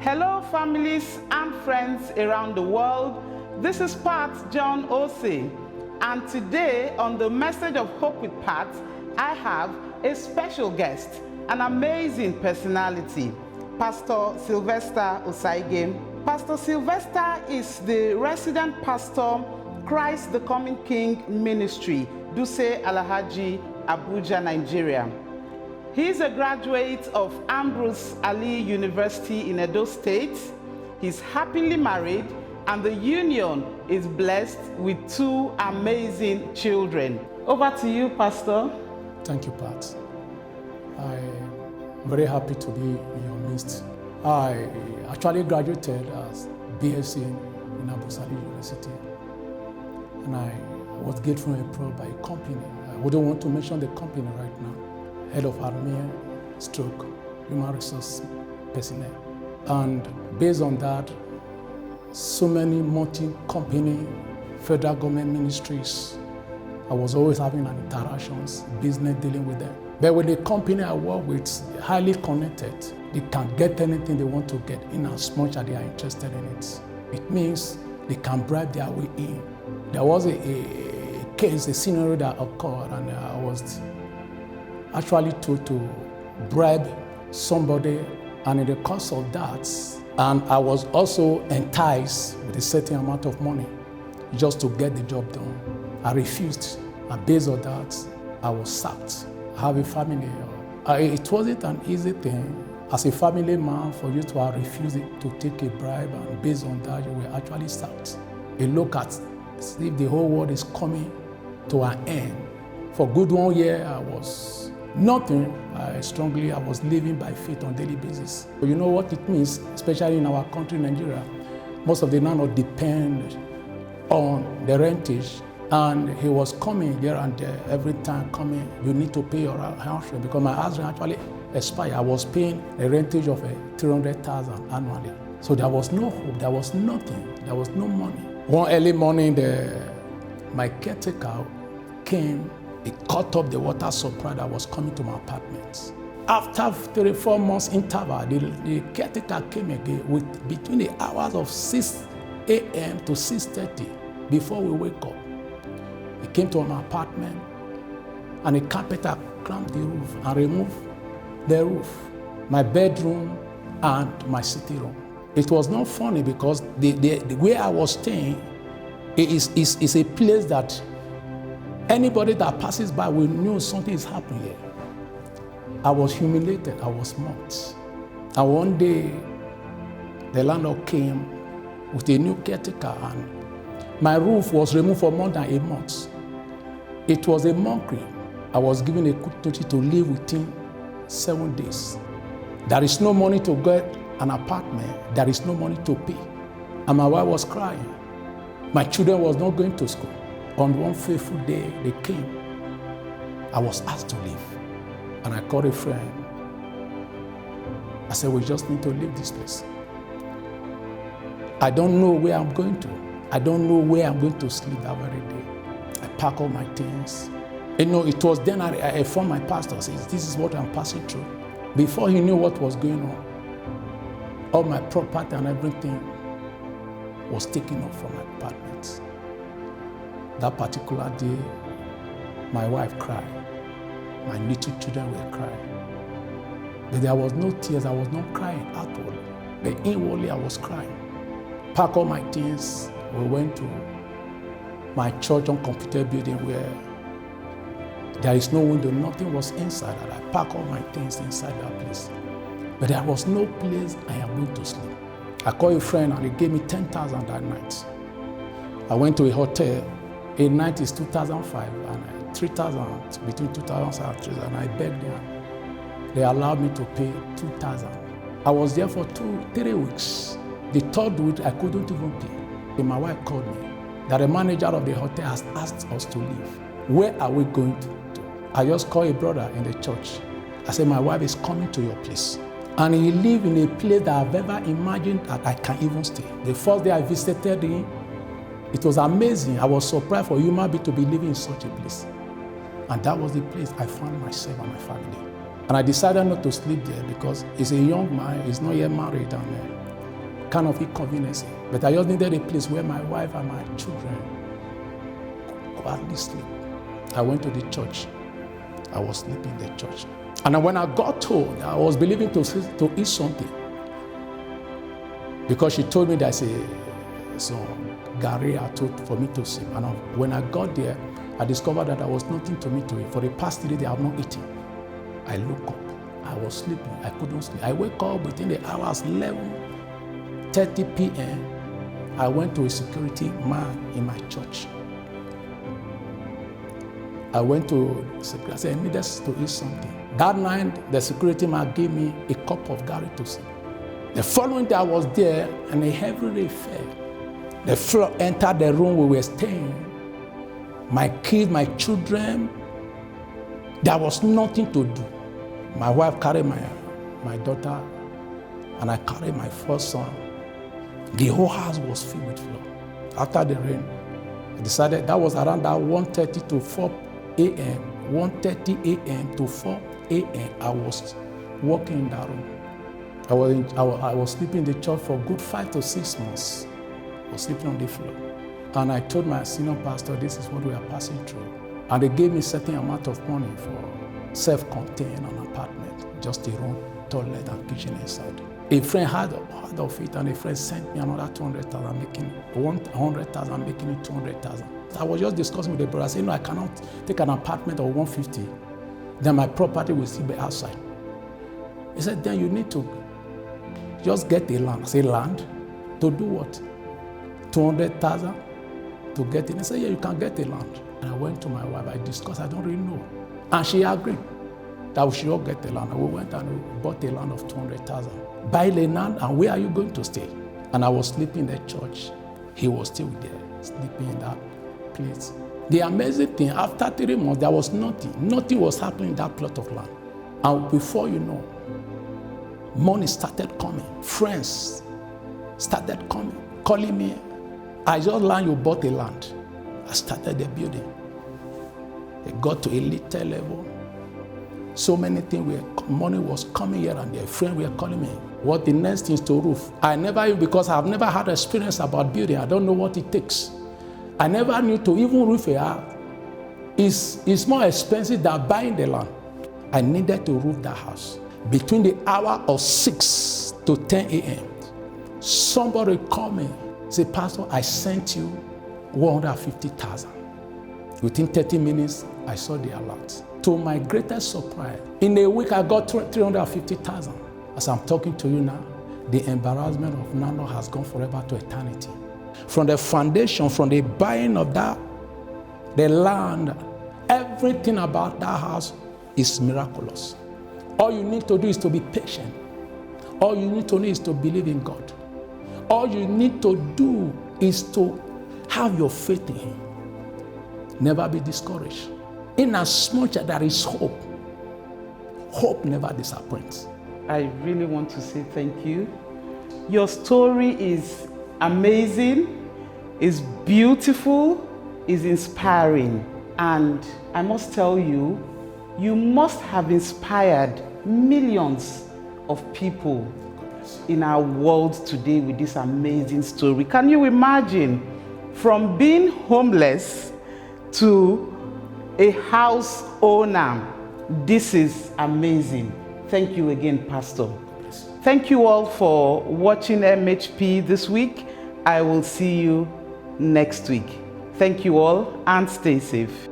Hello families and friends around the world. This is Pat John-Oseh, and today on the Message of Hope with Pat, I have a special guest, an amazing personality, Pastor Sylvester Osagie. Pastor Sylvester is the resident pastor, Christ the Coming King Ministry, Duse Alhaji, Abuja, Nigeria. He is a graduate of Ambrose Ali University in Edo State. He's happily married, and the union is blessed with 2 amazing children. Over to you, Pastor. Thank you, Pat. I'm very happy to be in your midst. I actually graduated as BSc in Ambrose Ali University, and I was grateful and employed by a company. I wouldn't want to mention the company right now. Head of Army stroke human resource personnel. And based on that, so many multi-company federal government ministries, I was always having an interactions, business dealing with them. But with the company I work with, highly connected, they can get anything they want to get in as much as they are interested in it. It means they can bribe their way in. There was a case, a scenario that occurred, and I was actually told to bribe somebody, and in the course of that, and I was also enticed with a certain amount of money just to get the job done. I refused, and based on that, I was sacked. I have a family. It wasn't an easy thing as a family man for you to have refused to take a bribe, and based on that, you were actually sacked. You look at as if the whole world is coming to an end. For good 1 year, I was nothing. I was living by faith on a daily basis. But you know what it means, especially in our country, Nigeria. Most of the landlords depend on the rentage, and he was coming there and there. Every time coming, you need to pay your house rent, because my house rent actually expired. I was paying a rentage of 300,000 annually. So there was no hope, there was nothing, there was no money. One early morning, my caretaker came. He cut up the water supply that was coming to my apartment. After 3-4 months interval, the caretaker came again with between the hours of 6 a.m. to 6:30 before we wake up. He came to my apartment, and the carpenter clamped the roof and removed the roof, my bedroom and my sitting room. It was not funny because the way I was staying is a place that anybody that passes by will know something is happening here. I was humiliated, I was mocked. And one day, the landlord came with a new caretaker, and my roof was removed for more than a month. It was a mockery. I was given a quick notice to leave within 7 days. There is no money to get an apartment. There is no money to pay. And my wife was crying. My children was not going to school. On one fateful day, they came. I was asked to leave. And I called a friend. I said, we just need to leave this place. I don't know where I'm going to. I don't know where I'm going to sleep that very day. I packed all my things. You know, it was then I informed my pastor, said, this is what I'm passing through. Before he knew what was going on, all my property and everything was taken up from my apartment. That particular day, my wife cried. My little children were crying. But there was no tears, I was not crying outwardly. But inwardly, I was crying. Packed all my things, we went to my church uncompleted building where there is no window, nothing was inside. And I packed all my things inside that place. But there was no place I am going to sleep. I called a friend and he gave me 10,000 that night. I went to a hotel. A night is 2,005 and 3,000 between 2,000 and 3,000. I begged them. They allowed me to pay 2,000. I was there for 3 weeks. The 3rd week, I couldn't even pay. Then my wife called me that the manager of the hotel has asked us to leave. Where are we going to? I just called a brother in the church. I said, my wife is coming to your place. And he lived in a place that I've ever imagined that I can even stay. The first day I visited him, it was amazing. I was surprised for a human being to be living in such a place. And that was the place I found myself and my family. And I decided not to sleep there because he's a young man, he's not yet married, and kind of inconvenience. But I just needed a place where my wife and my children could quietly sleep. I went to the church. I was sleeping in the church. And when I got told, I was believing to eat something. Because she told me there's some Gary I told for me to sleep. And when I got there, I discovered that there was nothing to me to eat. For the past 3 days, I have not eaten. I looked up. I was sleeping. I couldn't sleep. I wake up within the hours 11:30 p.m. I went to a security man in my church. I went to security. I said, I needed to eat something. That night, the security man gave me a cup of Gary to sleep. The following day, I was there, and a heavy rain fell. The flood entered the room we were staying. My kids, my children, there was nothing to do. My wife carried my daughter, and I carried my first son. The whole house was filled with flood. After the rain, I decided that was around that 1:30 to 4 a.m. 1:30 a.m. to 4 a.m. I was walking in that room. I was sleeping in the church for a good 5 to 6 months. I was sleeping on the floor. And I told my senior pastor, this is what we are passing through. And they gave me a certain amount of money for self-contained an apartment, just a room, toilet, and kitchen inside. A friend had of it, and a friend sent me another 200,000, making 100,000, making it 200,000. I was just discussing with the brother, saying, no, I cannot take an apartment of 150. Then my property will still be outside. He said, then you need to just get a land. I said, land? To do what? 200,000 to get it? He said, yeah, you can get a land. And I went to my wife, I discussed, I don't really know. And she agreed that we should all get the land. And we went and we bought a land of 200,000. Buy the land, and where are you going to stay? And I was sleeping in the church. He was still there, sleeping in that place. The amazing thing, after 3 months, there was nothing. Nothing was happening in that plot of land. And before you know, money started coming. Friends started coming, calling me. I just learned you bought a land. I started the building. It got to a little level. So many things, money was coming here and there. Friends were calling me. What the next thing is to roof. Because I've never had experience about building. I don't know what it takes. I never knew to even roof a house. It's more expensive than buying the land. I needed to roof that house. Between the hour of 6 to 10 a.m., somebody called me. Say, Pastor, I sent you 150,000. Within 30 minutes, I saw the alert. To my greatest surprise, in a week, I got 350,000. As I'm talking to you now, the embarrassment of Nano has gone forever to eternity. From the foundation, from the buying of that, the land, everything about that house is miraculous. All you need to do is to be patient. All you need to do is to believe in God. All you need to do is to have your faith in Him. Never be discouraged. In as much as there is hope, hope never disappoints. I really want to say thank you. Your story is amazing, is beautiful, is inspiring. And I must tell you, you must have inspired millions of people in our world today with this amazing story. Can you imagine from being homeless to a house owner? This is amazing. Thank you again, Pastor. Thank you all for watching MHP this week. I will see you next week. Thank you all and stay safe.